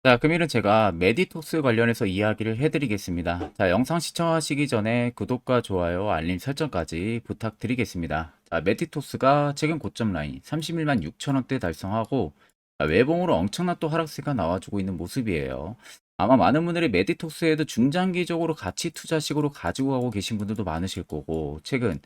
자, 금일은 제가 메디톡스 관련해서 이야기를 해드리겠습니다. 자, 영상 시청하시기 전에 구독과 좋아요, 알림 설정까지 부탁드리겠습니다. 자, 메디톡스가 최근 고점 라인 31만 6천 원대 달성하고 외봉으로 엄청난 또 하락세가 나와주고 있는 모습이에요. 아마 많은 분들이 메디톡스에도 중장기적으로 가치 투자식으로 가지고 가고 계신 분들도 많으실 거고 최근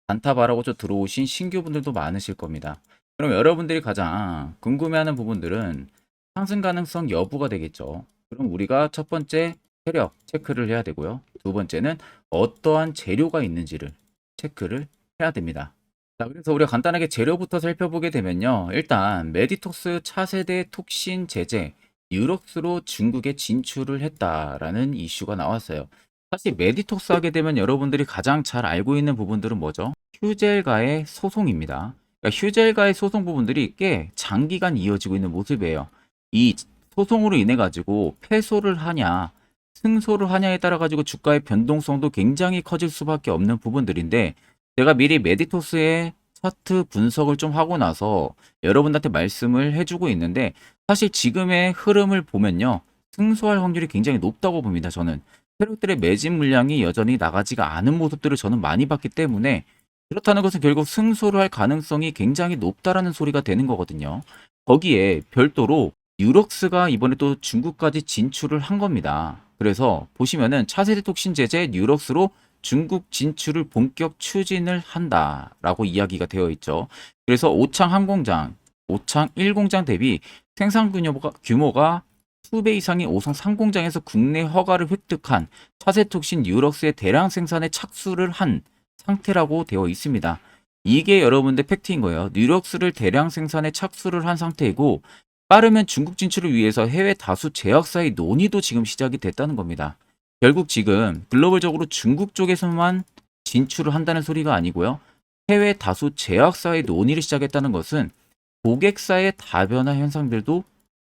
단타바라고 좀 들어오신 신규 분들도 많으실 겁니다. 그럼 여러분들이 가장 궁금해하는 부분들은 상승 가능성 여부가 되겠죠. 그럼 우리가 첫 번째 세력 체크를 해야 되고요. 두 번째는 어떠한 재료가 있는지를 체크를 해야 됩니다. 자, 그래서 우리가 간단하게 재료부터 살펴보게 되면요. 일단 메디톡스 차세대 톡신 제재 유럽스로 중국에 진출을 했다라는 이슈가 나왔어요. 사실 메디톡스 하게 되면 여러분들이 가장 잘 알고 있는 부분들은 뭐죠? 휴젤과의 소송입니다. 그러니까 휴젤과의 소송 부분들이 꽤 장기간 이어지고 있는 모습이에요. 이 소송으로 인해 가지고 패소를 하냐 승소를 하냐에 따라 가지고 주가의 변동성도 굉장히 커질 수밖에 없는 부분들인데 제가 미리 메디토스의 차트 분석을 좀 하고 나서 여러분들한테 말씀을 해주고 있는데 사실 지금의 흐름을 보면요 승소할 확률이 굉장히 높다고 봅니다. 저는 세력들의 매집 물량이 여전히 나가지가 않은 모습들을 저는 많이 봤기 때문에 그렇다는 것은 결국 승소를 할 가능성이 굉장히 높다라는 소리가 되는 거거든요. 거기에 별도로 유럭스가 이번에 또 중국까지 진출을 한 겁니다. 그래서 보시면은 차세대 톡신 제재 유럭스로 중국 진출을 본격 추진을 한다라고 이야기가 되어 있죠. 그래서 오창 한 공장, 오창 1공장 대비 생산 규모가 2배 이상의 오성 3공장에서 국내 허가를 획득한 차세대 톡신 유럭스의 대량 생산에 착수를 한 상태라고 되어 있습니다. 이게 여러분들 팩트인 거예요. 뉴럭스를 대량 생산에 착수를 한 상태이고 빠르면 중국 진출을 위해서 해외 다수 제약사의 논의도 지금 시작이 됐다는 겁니다. 결국 지금 글로벌적으로 중국 쪽에서만 진출을 한다는 소리가 아니고요. 해외 다수 제약사의 논의를 시작했다는 것은 고객사의 다변화 현상들도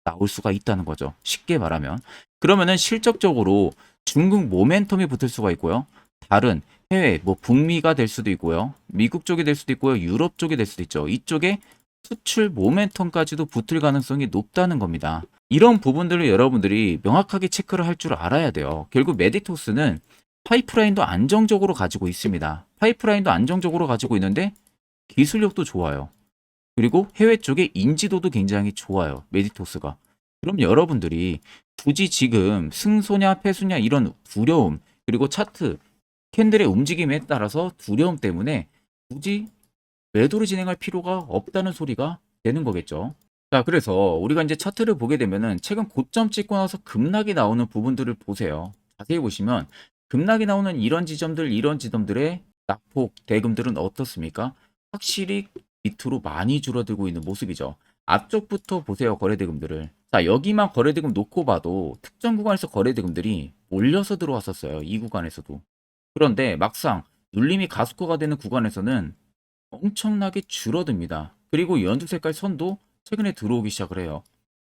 나올 수가 있다는 거죠. 쉽게 말하면. 그러면은 실적적으로 중국 모멘텀이 붙을 수가 있고요. 다른 해외, 뭐 북미가 될 수도 있고요. 미국 쪽이 될 수도 있고요. 유럽 쪽이 될 수도 있죠. 이쪽에 수출 모멘텀까지도 붙을 가능성이 높다는 겁니다. 이런 부분들을 여러분들이 명확하게 체크를 할 줄 알아야 돼요. 결국 메디토스는 파이프라인도 안정적으로 가지고 있습니다. 파이프라인도 안정적으로 가지고 있는데 기술력도 좋아요. 그리고 해외 쪽에 인지도도 굉장히 좋아요. 메디토스가. 그럼 여러분들이 굳이 지금 승소냐 패소냐 이런 두려움 그리고 차트 캔들의 움직임에 따라서 두려움 때문에 굳이 매도를 진행할 필요가 없다는 소리가 되는 거겠죠. 자, 그래서 우리가 이제 차트를 보게 되면은 최근 고점 찍고 나서 급락이 나오는 부분들을 보세요. 자세히 보시면 급락이 나오는 이런 지점들, 이런 지점들의 낙폭, 대금들은 어떻습니까? 확실히 밑으로 많이 줄어들고 있는 모습이죠. 앞쪽부터 보세요, 거래대금들을. 자, 여기만 거래대금 놓고 봐도 특정 구간에서 거래대금들이 몰려서 들어왔었어요. 이 구간에서도. 그런데 막상 눌림이 가속화가 되는 구간에서는 엄청나게 줄어듭니다. 그리고 연두 색깔 선도 최근에 들어오기 시작을 해요.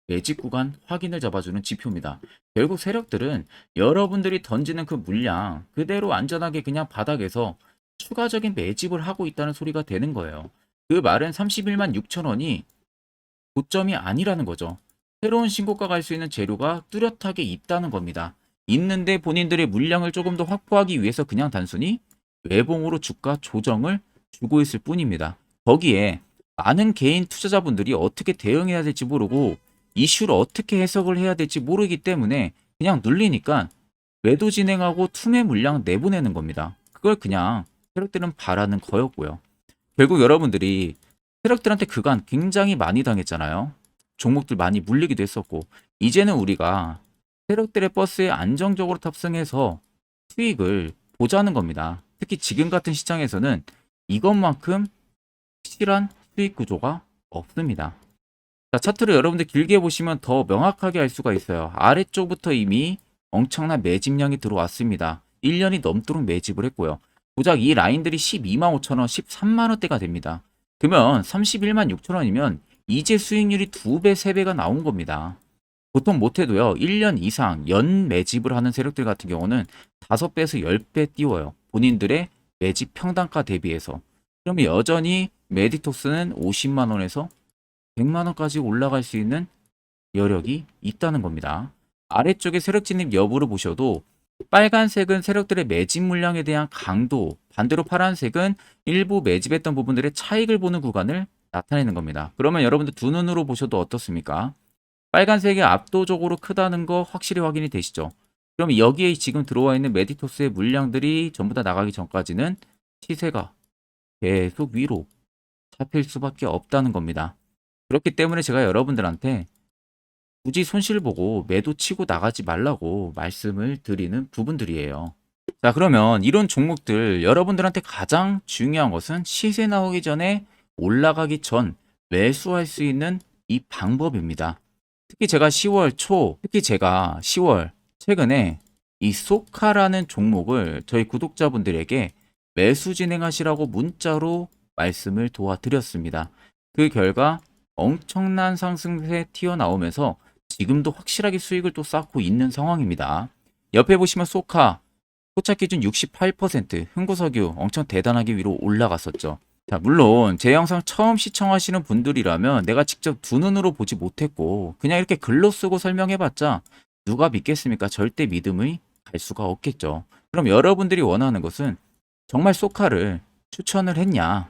매집 구간 확인을 잡아주는 지표입니다. 결국 세력들은 여러분들이 던지는 그 물량 그대로 안전하게 그냥 바닥에서 추가적인 매집을 하고 있다는 소리가 되는 거예요. 그 말은 31만 6천 원이 고점이 아니라는 거죠. 새로운 신고가 갈 수 있는 재료가 뚜렷하게 있다는 겁니다. 있는데 본인들의 물량을 조금 더 확보하기 위해서 그냥 단순히 외봉으로 주가 조정을 주고 있을 뿐입니다. 거기에 많은 개인 투자자분들이 어떻게 대응해야 될지 모르고 이슈를 어떻게 해석을 해야 될지 모르기 때문에 그냥 눌리니까 매도 진행하고 투매 물량 내보내는 겁니다. 그걸 그냥 세력들은 바라는 거였고요. 결국 여러분들이 세력들한테 그간 굉장히 많이 당했잖아요. 종목들 많이 물리기도 했었고 이제는 우리가 세력들의 버스에 안정적으로 탑승해서 수익을 보자는 겁니다. 특히 지금 같은 시장에서는 이것만큼 확실한 수익 구조가 없습니다. 자, 차트를 여러분들 길게 보시면 더 명확하게 알 수가 있어요. 아래쪽부터 이미 엄청난 매집량이 들어왔습니다. 1년이 넘도록 매집을 했고요. 고작 이 라인들이 12만 5천 원, 13만 원대가 됩니다. 그러면 31만 6천 원이면 이제 수익률이 2배, 3배가 나온 겁니다. 보통 못해도요, 1년 이상 연 매집을 하는 세력들 같은 경우는 5배에서 10배 띄워요. 본인들의 매집 평단가 대비해서. 그러면 여전히 메디톡스는 50만 원에서 100만 원까지 올라갈 수 있는 여력이 있다는 겁니다. 아래쪽에 세력 진입 여부를 보셔도 빨간색은 세력들의 매집 물량에 대한 강도, 반대로 파란색은 일부 매집했던 부분들의 차익을 보는 구간을 나타내는 겁니다. 그러면 여러분들 두 눈으로 보셔도 어떻습니까? 빨간색이 압도적으로 크다는 거 확실히 확인이 되시죠? 그럼 여기에 지금 들어와 있는 메디토스의 물량들이 전부 다 나가기 전까지는 시세가 계속 위로 잡힐 수밖에 없다는 겁니다. 그렇기 때문에 제가 여러분들한테 굳이 손실 보고 매도 치고 나가지 말라고 말씀을 드리는 부분들이에요. 자, 그러면 이런 종목들 여러분들한테 가장 중요한 것은 시세 나오기 전에 올라가기 전 매수할 수 있는 이 방법입니다. 특히 제가 10월 최근에 이 소카라는 종목을 저희 구독자분들에게 매수 진행하시라고 문자로 말씀을 도와드렸습니다. 그 결과 엄청난 상승세 튀어나오면서 지금도 확실하게 수익을 또 쌓고 있는 상황입니다. 옆에 보시면 소카 포착 기준 68%, 흥구석유 엄청 대단하게 위로 올라갔었죠. 자, 물론 제 영상 처음 시청하시는 분들이라면 내가 직접 두 눈으로 보지 못했고 그냥 이렇게 글로 쓰고 설명해봤자 누가 믿겠습니까? 절대 믿음이 갈 수가 없겠죠. 그럼 여러분들이 원하는 것은 정말 소카를 추천을 했냐?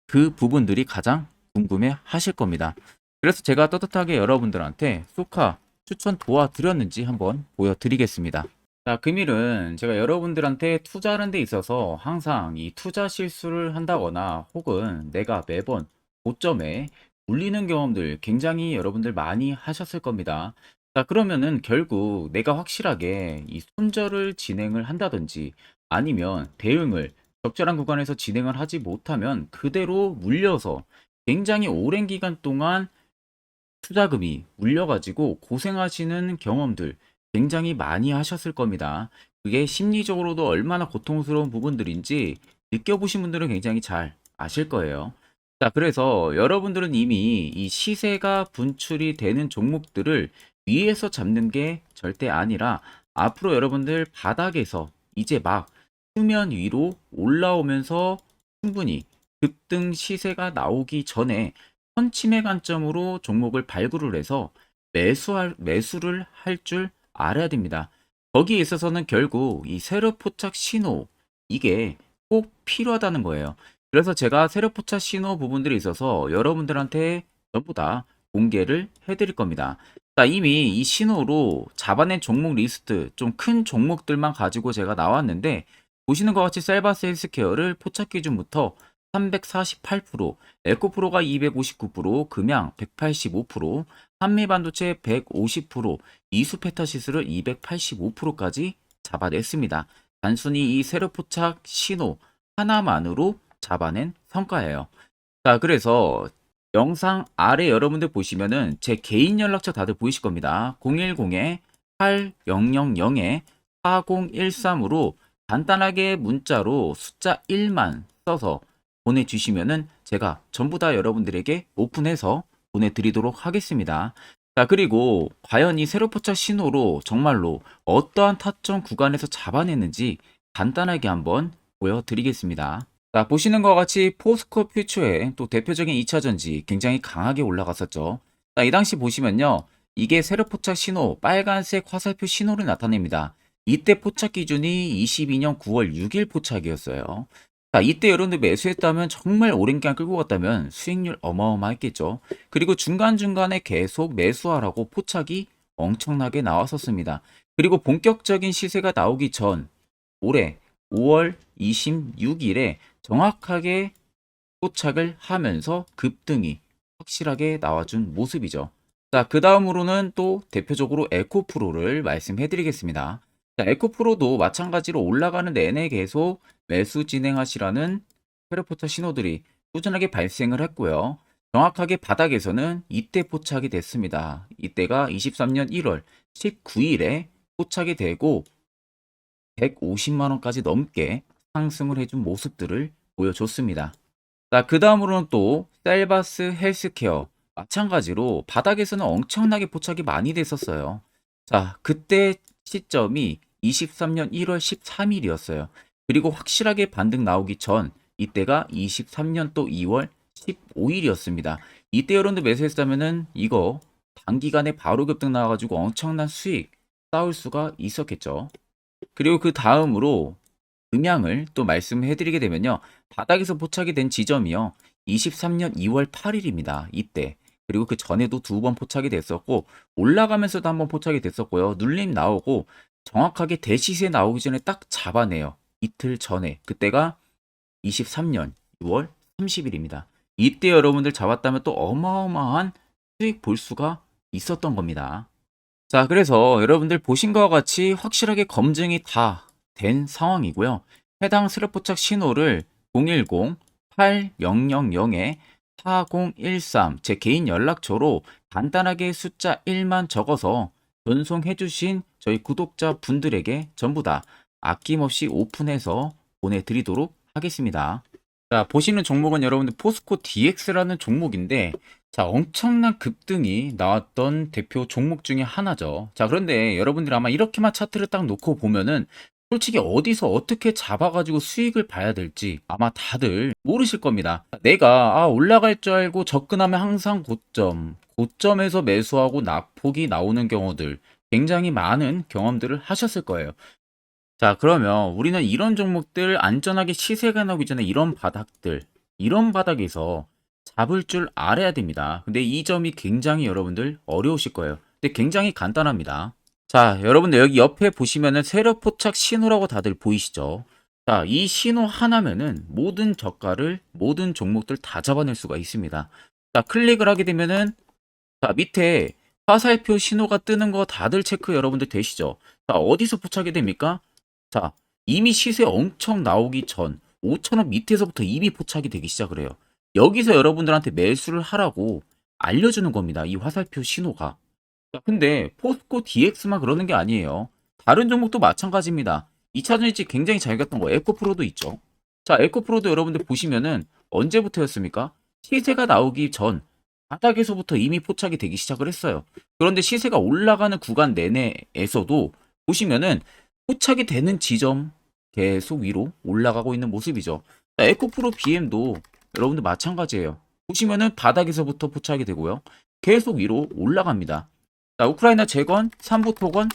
그 부분들이 가장 궁금해 하실 겁니다. 그래서 제가 떳떳하게 여러분들한테 소카 추천 도와드렸는지 한번 보여드리겠습니다. 자, 금일은 제가 여러분들한테 투자하는 데 있어서 항상 이 투자 실수를 한다거나 혹은 내가 매번 고점에 물리는 경험들 굉장히 여러분들 많이 하셨을 겁니다. 자, 그러면은 결국 내가 확실하게 이 손절을 진행을 한다든지 아니면 대응을 적절한 구간에서 진행을 하지 못하면 그대로 물려서 굉장히 오랜 기간 동안 투자금이 물려가지고 고생하시는 경험들 굉장히 많이 하셨을 겁니다. 그게 심리적으로도 얼마나 고통스러운 부분들인지 느껴보신 분들은 굉장히 잘 아실 거예요. 자, 그래서 여러분들은 이미 이 시세가 분출이 되는 종목들을 위에서 잡는 게 절대 아니라 앞으로 여러분들 바닥에서 이제 막 수면 위로 올라오면서 충분히 급등 시세가 나오기 전에 선침해 관점으로 종목을 발굴을 해서 매수를 할 줄 알아야 됩니다. 거기에 있어서는 결국 이 세력 포착 신호 이게 꼭 필요하다는 거예요. 그래서 제가 세력 포착 신호 부분들이 있어서 여러분들한테 전부 다 공개를 해드릴 겁니다. 자, 이미 이 신호로 잡아낸 종목 리스트 좀 큰 종목들만 가지고 제가 나왔는데 보시는 것 같이 셀바스 헬스케어를 포착 기준부터 348%, 에코프로가 259%, 금양 185%, 한미반도체 150%, 이수페타시스를 285%까지 잡아냈습니다. 단순히 이 세력포착 신호 하나만으로 잡아낸 성과예요. 자, 그래서 영상 아래 여러분들 보시면은 제 개인 연락처 다들 보이실 겁니다. 010-8000-4013으로 간단하게 문자로 숫자 1만 써서 보내주시면은 제가 전부 다 여러분들에게 오픈해서 보내드리도록 하겠습니다. 자, 그리고 과연 이 세로포착 신호로 정말로 어떠한 타점 구간에서 잡아냈는지 간단하게 한번 보여드리겠습니다. 자, 보시는 것 같이 포스코 퓨처의 또 대표적인 2차전지 굉장히 강하게 올라갔었죠. 자, 이 당시 보시면요. 이게 세로포착 신호, 빨간색 화살표 신호를 나타냅니다. 이때 포착 기준이 22년 9월 6일 포착이었어요. 자, 이때 여러분들 매수했다면 정말 오랜 기간 끌고 갔다면 수익률 어마어마했겠죠. 그리고 중간중간에 계속 매수하라고 포착이 엄청나게 나왔었습니다. 그리고 본격적인 시세가 나오기 전 올해 5월 26일에 정확하게 포착을 하면서 급등이 확실하게 나와준 모습이죠. 자, 그 다음으로는 또 대표적으로 에코프로를 말씀해 드리겠습니다. 자, 에코프로도 마찬가지로 올라가는 내내 계속 매수 진행하시라는 페르포차 신호들이 꾸준하게 발생을 했고요. 정확하게 바닥에서는 이때 포착이 됐습니다. 이때가 23년 1월 19일에 포착이 되고 150만 원까지 넘게 상승을 해준 모습들을 보여줬습니다. 자, 그 다음으로는 또 셀바스 헬스케어 마찬가지로 바닥에서는 엄청나게 포착이 많이 됐었어요. 자, 그때 시점이 23년 1월 13일이었어요. 그리고 확실하게 반등 나오기 전 이때가 23년 또 2월 15일이었습니다. 이때 여러분들 매수했다면은 이거 단기간에 바로 급등 나와가지고 엄청난 수익 쌓을 수가 있었겠죠. 그리고 그 다음으로 음향을 또 말씀해 드리게 되면요. 바닥에서 포착이 된 지점이요. 23년 2월 8일입니다. 이때. 그리고 그 전에도 두 번 포착이 됐었고 올라가면서도 한번 포착이 됐었고요. 눌림 나오고 정확하게 대시세 나오기 전에 딱 잡아내요. 이틀 전에. 그때가 23년 6월 30일입니다. 이때 여러분들 잡았다면 또 어마어마한 수익 볼 수가 있었던 겁니다. 자, 그래서 여러분들 보신 것과 같이 확실하게 검증이 다 된 상황이고요. 해당 스랩 포착 신호를 010-8000-4013 제 개인 연락처로 간단하게 숫자 1만 적어서 전송해 주신 저희 구독자 분들에게 전부 다 아낌없이 오픈해서 보내드리도록 하겠습니다. 자, 보시는 종목은 여러분들 포스코 DX라는 종목인데, 자, 엄청난 급등이 나왔던 대표 종목 중에 하나죠. 자, 그런데 여러분들 아마 이렇게만 차트를 딱 놓고 보면은 솔직히 어디서 어떻게 잡아가지고 수익을 봐야 될지 아마 다들 모르실 겁니다. 내가 올라갈 줄 알고 접근하면 항상 고점에서 매수하고 낙폭이 나오는 경우들 굉장히 많은 경험들을 하셨을 거예요. 자, 그러면 우리는 이런 종목들 안전하게 시세가 나오기 전에 이런 바닥에서 잡을 줄 알아야 됩니다. 근데 이 점이 굉장히 여러분들 어려우실 거예요. 근데 굉장히 간단합니다. 자, 여러분들 여기 옆에 보시면은 세력 포착 신호라고 다들 보이시죠? 자, 이 신호 하나면은 모든 저가를, 모든 종목들 다 잡아낼 수가 있습니다. 자, 클릭을 하게 되면은 자, 밑에 화살표 신호가 뜨는 거 다들 체크 여러분들 되시죠? 자, 어디서 포착이 됩니까? 자, 이미 시세 엄청 나오기 전 5,000원 밑에서부터 이미 포착이 되기 시작을 해요. 여기서 여러분들한테 매수를 하라고 알려주는 겁니다. 이 화살표 신호가. 자, 근데 포스코 DX만 그러는 게 아니에요. 다른 종목도 마찬가지입니다. 2차전 일찍 굉장히 잘 갔던 거 에코프로도 있죠. 자, 에코프로도 여러분들 보시면은 언제부터였습니까? 시세가 나오기 전 바닥에서부터 이미 포착이 되기 시작을 했어요. 그런데 시세가 올라가는 구간 내내에서도 보시면은 포착이 되는 지점 계속 위로 올라가고 있는 모습이죠. 자, 에코프로 BM도 여러분들 마찬가지예요. 보시면은 바닥에서부터 포착이 되고요. 계속 위로 올라갑니다. 자, 우크라이나 재건, 삼부 토건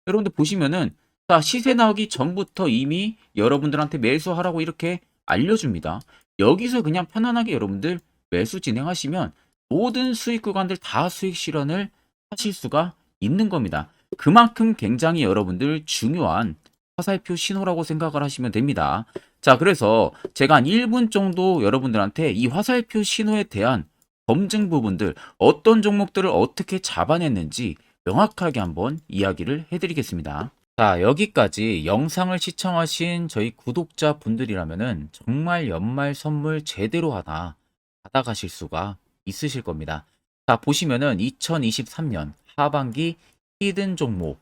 여러분들 보시면은 자, 시세 나오기 전부터 이미 여러분들한테 매수하라고 이렇게 알려줍니다. 여기서 그냥 편안하게 여러분들 매수 진행하시면 모든 수익 구간들 다 수익 실현을 하실 수가 있는 겁니다. 그만큼 굉장히 여러분들 중요한 화살표 신호라고 생각을 하시면 됩니다. 자, 그래서 제가 한 1분 정도 여러분들한테 이 화살표 신호에 대한 검증 부분들, 어떤 종목들을 어떻게 잡아냈는지 명확하게 한번 이야기를 해드리겠습니다. 자, 여기까지 영상을 시청하신 저희 구독자 분들이라면은 정말 연말 선물 제대로 하나 받아가실 수가 있으실 겁니다. 자, 보시면은 2023년 하반기 히든 종목,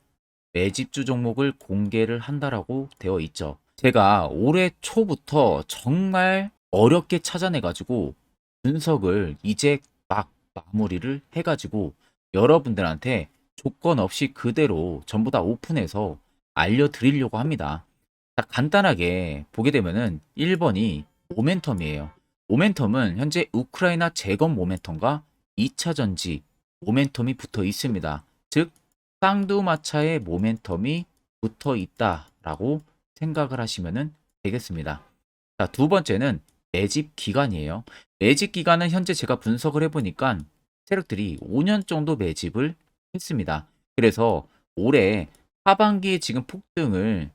매집주 종목을 공개를 한다라고 되어 있죠. 제가 올해 초부터 정말 어렵게 찾아내가지고 분석을 이제 막 마무리를 해가지고 여러분들한테 조건 없이 그대로 전부 다 오픈해서 알려드리려고 합니다. 자, 간단하게 보게 되면은 1번이 모멘텀이에요. 모멘텀은 현재 우크라이나 재건 모멘텀과 2차 전지 모멘텀이 붙어 있습니다. 즉 쌍두마차의 모멘텀이 붙어 있다라고 생각을 하시면 되겠습니다. 자, 두 번째는 매집 기간이에요. 매집 기간은 현재 제가 분석을 해보니까 세력들이 5년 정도 매집을 했습니다. 그래서 올해 하반기에 지금 폭등을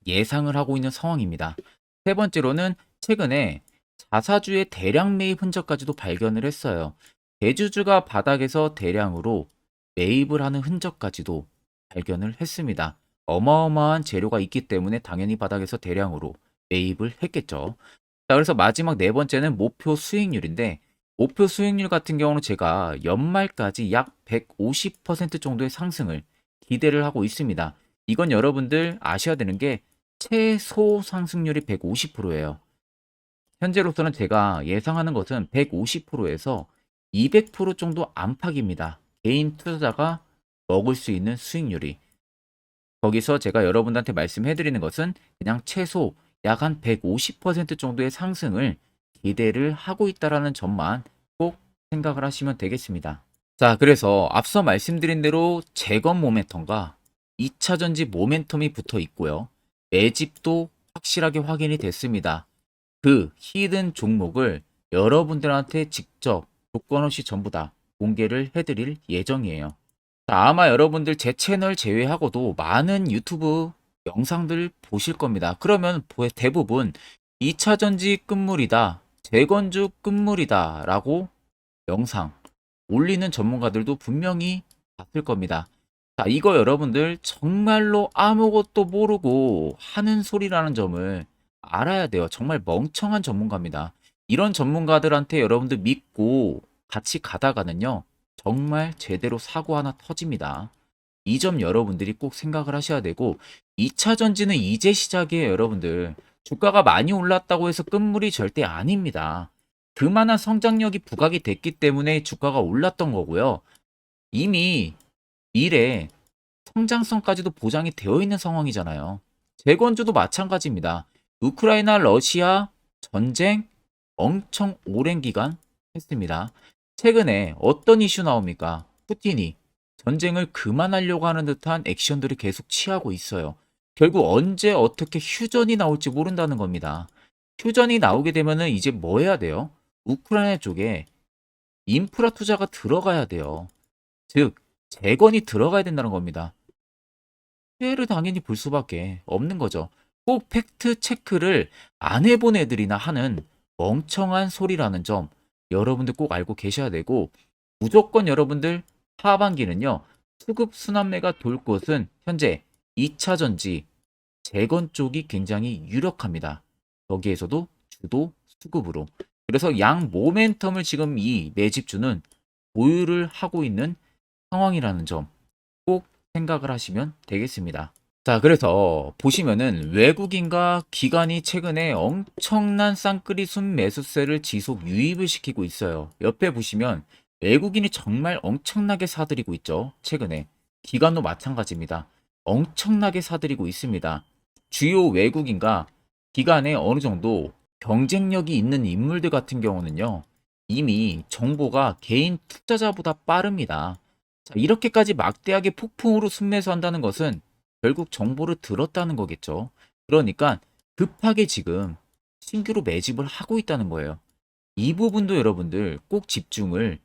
예상을 하고 있는 상황입니다. 세 번째로는 최근에 자사주의 대량 매입 흔적까지도 발견을 했어요. 대주주가 바닥에서 대량으로 매입을 하는 흔적까지도 발견을 했습니다. 어마어마한 재료가 있기 때문에 당연히 바닥에서 대량으로 매입을 했겠죠. 자, 그래서 마지막 네 번째는 목표 수익률인데 목표 수익률 같은 경우는 제가 연말까지 약 150% 정도의 상승을 기대를 하고 있습니다. 이건 여러분들 아셔야 되는 게 최소 상승률이 150%예요. 현재로서는 제가 예상하는 것은 150%에서 200% 정도 안팎입니다. 개인 투자자가 먹을 수 있는 수익률이. 거기서 제가 여러분들한테 말씀해 드리는 것은 그냥 최소 약 한 150% 정도의 상승을 기대를 하고 있다라는 점만 꼭 생각을 하시면 되겠습니다. 자, 그래서 앞서 말씀드린 대로 재건 모멘텀과 2차 전지 모멘텀이 붙어 있고요. 매집도 확실하게 확인이 됐습니다. 그 히든 종목을 여러분들한테 직접 조건 없이 전부 다 공개를 해드릴 예정이에요. 자, 아마 여러분들 제 채널 제외하고도 많은 유튜브 영상들 보실 겁니다. 그러면 대부분 2차 전지 끝물이다, 재건주 끝물이다 라고 영상 올리는 전문가들도 분명히 봤을 겁니다. 자, 이거 여러분들 정말로 아무것도 모르고 하는 소리라는 점을 알아야 돼요. 정말 멍청한 전문가입니다. 이런 전문가들한테 여러분들 믿고 같이 가다가는요, 정말 제대로 사고 하나 터집니다. 이 점 여러분들이 꼭 생각을 하셔야 되고, 2차 전지는 이제 시작이에요, 여러분들. 주가가 많이 올랐다고 해서 끝물이 절대 아닙니다. 그만한 성장력이 부각이 됐기 때문에 주가가 올랐던 거고요. 이미 미래 성장성까지도 보장이 되어 있는 상황이잖아요. 재건주도 마찬가지입니다. 우크라이나 러시아 전쟁 엄청 오랜 기간 했습니다. 최근에 어떤 이슈 나옵니까? 푸틴이 전쟁을 그만하려고 하는 듯한 액션들을 계속 취하고 있어요. 결국 언제 어떻게 휴전이 나올지 모른다는 겁니다. 휴전이 나오게 되면은 이제 뭐 해야 돼요? 우크라이나 쪽에 인프라 투자가 들어가야 돼요. 즉, 재건이 들어가야 된다는 겁니다. 피해를 당연히 볼 수밖에 없는 거죠. 꼭 팩트 체크를 안 해본 애들이나 하는 멍청한 소리라는 점 여러분들 꼭 알고 계셔야 되고, 무조건 여러분들 하반기는요, 수급 순환매가 돌 곳은 현재 2차 전지 재건 쪽이 굉장히 유력합니다. 여기에서도 주도 수급으로. 그래서 양 모멘텀을 지금 이 매집주는 보유를 하고 있는 상황이라는 점 꼭 생각을 하시면 되겠습니다. 자, 그래서 보시면은 외국인과 기관이 최근에 엄청난 쌍끌이 순매수세를 지속 유입을 시키고 있어요. 옆에 보시면 외국인이 정말 엄청나게 사들이고 있죠. 최근에. 기관도 마찬가지입니다. 엄청나게 사들이고 있습니다. 주요 외국인과 기관에 어느 정도 경쟁력이 있는 인물들 같은 경우는요, 이미 정보가 개인 투자자보다 빠릅니다. 자, 이렇게까지 막대하게 폭풍으로 순매수한다는 것은 결국 정보를 들었다는 거겠죠. 그러니까 급하게 지금 신규로 매집을 하고 있다는 거예요. 이 부분도 여러분들 꼭 집중을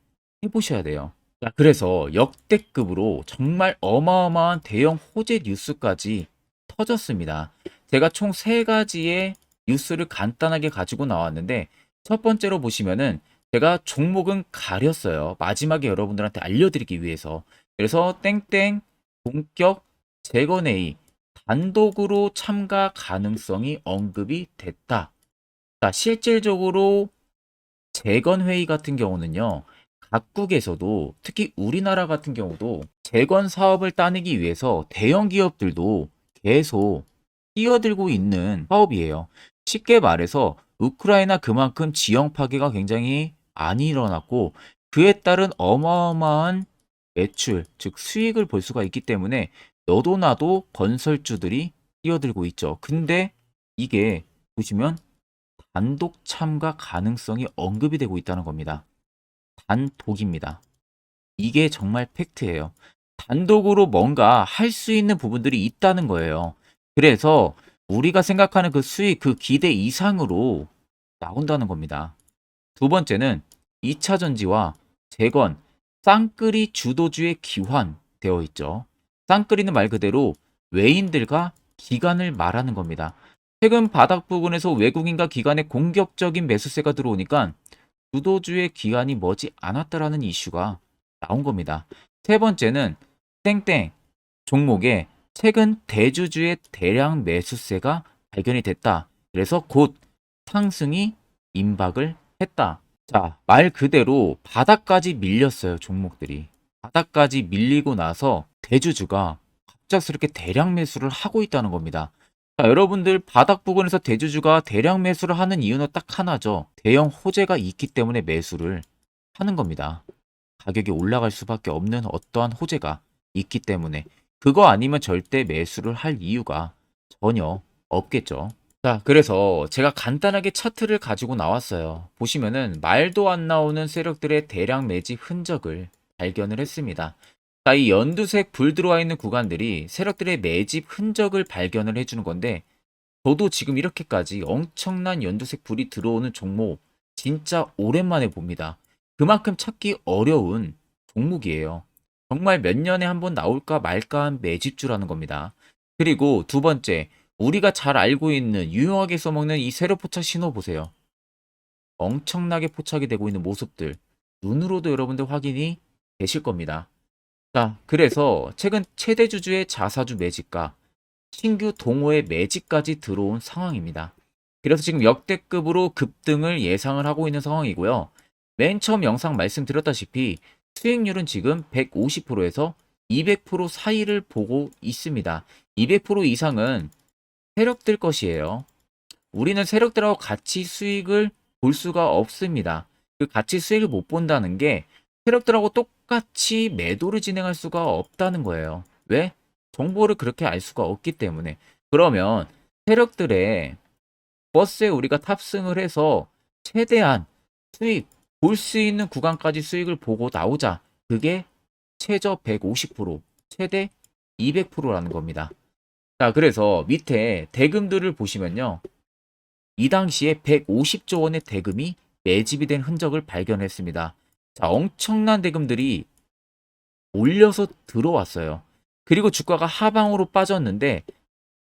해보셔야 돼요. 자, 그래서 역대급으로 정말 어마어마한 대형 호재 뉴스까지 터졌습니다. 제가 총 3가지의 뉴스를 간단하게 가지고 나왔는데, 첫 번째로 보시면은 제가 종목은 가렸어요. 마지막에 여러분들한테 알려드리기 위해서. 그래서 땡땡 본격 재건회의 단독으로 참가 가능성이 언급이 됐다. 자, 실질적으로 재건회의 같은 경우는요, 각국에서도 특히 우리나라 같은 경우도 재건 사업을 따내기 위해서 대형 기업들도 계속 뛰어들고 있는 사업이에요. 쉽게 말해서 우크라이나 그만큼 지형 파괴가 굉장히 많이 일어났고, 그에 따른 어마어마한 매출, 즉 수익을 볼 수가 있기 때문에 너도 나도 건설주들이 뛰어들고 있죠. 근데 이게 보시면 단독 참가 가능성이 언급이 되고 있다는 겁니다. 단독입니다. 이게 정말 팩트예요. 단독으로 뭔가 할 수 있는 부분들이 있다는 거예요. 그래서 우리가 생각하는 그 수익, 그 기대 이상으로 나온다는 겁니다. 두 번째는 2차 전지와 재건, 쌍끌이 주도주의 기환되어 있죠. 쌍끌이는 말 그대로 외인들과 기관을 말하는 겁니다. 최근 바닥 부근에서 외국인과 기관의 공격적인 매수세가 들어오니까 주도주의 기관이 머지 않았다라는 이슈가 나온 겁니다. 세 번째는 땡땡 종목에 최근 대주주의 대량 매수세가 발견이 됐다. 그래서 곧 상승이 임박을 했다. 자, 말 그대로 바닥까지 밀렸어요, 종목들이. 바닥까지 밀리고 나서 대주주가 갑작스럽게 대량 매수를 하고 있다는 겁니다. 자, 여러분들 바닥 부근에서 대주주가 대량 매수를 하는 이유는 딱 하나죠. 대형 호재가 있기 때문에 매수를 하는 겁니다. 가격이 올라갈 수밖에 없는 어떠한 호재가 있기 때문에. 그거 아니면 절대 매수를 할 이유가 전혀 없겠죠. 자, 그래서 제가 간단하게 차트를 가지고 나왔어요. 보시면은 말도 안 나오는 세력들의 대량 매집 흔적을 발견을 했습니다. 자, 이 연두색 불 들어와 있는 구간들이 세력들의 매집 흔적을 발견을 해주는 건데, 저도 지금 이렇게까지 엄청난 연두색 불이 들어오는 종목 진짜 오랜만에 봅니다. 그만큼 찾기 어려운 종목이에요. 정말 몇 년에 한 번 나올까 말까 한 매집주라는 겁니다. 그리고 두 번째, 우리가 잘 알고 있는 유용하게 써먹는 이 세력 포착 신호 보세요. 엄청나게 포착이 되고 있는 모습들 눈으로도 여러분들 확인이 되실 겁니다. 자, 그래서 최근 최대 주주의 자사주 매집과 신규 동호회 매집까지 들어온 상황입니다. 그래서 지금 역대급으로 급등을 예상을 하고 있는 상황이고요. 맨 처음 영상 말씀드렸다시피 수익률은 지금 150%에서 200% 사이를 보고 있습니다. 200% 이상은 세력들 것이에요. 우리는 세력들하고 같이 수익을 볼 수가 없습니다. 그 같이 수익을 못 본다는 게 세력들하고 똑같이 매도를 진행할 수가 없다는 거예요. 왜? 정보를 그렇게 알 수가 없기 때문에. 그러면 세력들의 버스에 우리가 탑승을 해서 최대한 수익, 볼 수 있는 구간까지 수익을 보고 나오자. 그게 최저 150%, 최대 200%라는 겁니다. 자, 그래서 밑에 대금들을 보시면요. 이 당시에 150조 원의 대금이 매집이 된 흔적을 발견했습니다. 자, 엄청난 대금들이 올려서 들어왔어요. 그리고 주가가 하방으로 빠졌는데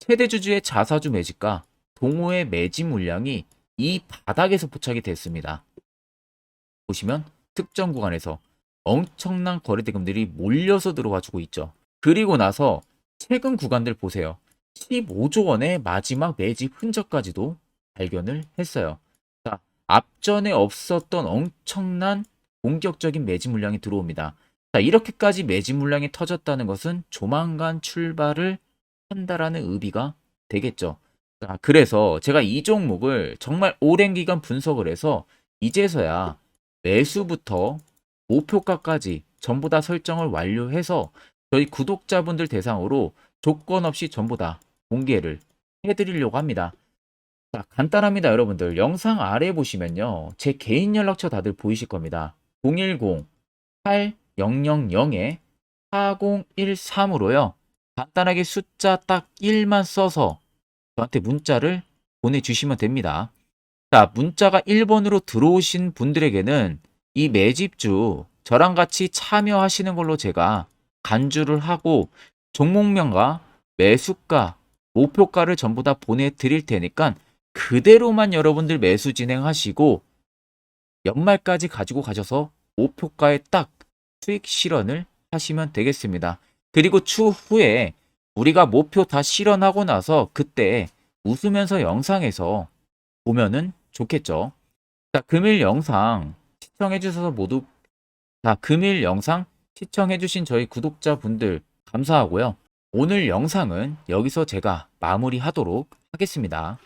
최대 주주의 자사주 매집과 동호회 매집 물량이 이 바닥에서 포착이 됐습니다. 보시면 특정 구간에서 엄청난 거래 대금들이 몰려서 들어와주고 있죠. 그리고 나서 최근 구간들 보세요. 15조 원의 마지막 매집 흔적까지도 발견을 했어요. 자, 앞전에 없었던 엄청난 공격적인 매집 물량이 들어옵니다. 자, 이렇게까지 매집 물량이 터졌다는 것은 조만간 출발을 한다라는 의미가 되겠죠. 자, 그래서 제가 이 종목을 정말 오랜 기간 분석을 해서 이제서야 매수부터 목표가까지 전부 다 설정을 완료해서 저희 구독자분들 대상으로 조건 없이 전부 다 공개를 해드리려고 합니다. 자, 간단합니다, 여러분들. 영상 아래 보시면요. 제 개인 연락처 다들 보이실 겁니다. 010-8013-4013으로요. 간단하게 숫자 딱 1만 써서 저한테 문자를 보내주시면 됩니다. 자, 문자가 1번으로 들어오신 분들에게는 이 매집주 저랑 같이 참여하시는 걸로 제가 간주를 하고 종목명과 매수가, 목표가를 전부 다 보내드릴 테니까 그대로만 여러분들 매수 진행하시고 연말까지 가지고 가셔서 목표가에 딱 수익 실현을 하시면 되겠습니다. 그리고 추후에 우리가 목표 다 실현하고 나서 그때 웃으면서 영상에서 보면은 좋겠죠. 자, 금일 영상 시청해 주셔서 모두 금일 영상 시청해 주신 저희 구독자분들 감사하고요. 오늘 영상은 여기서 제가 마무리하도록 하겠습니다.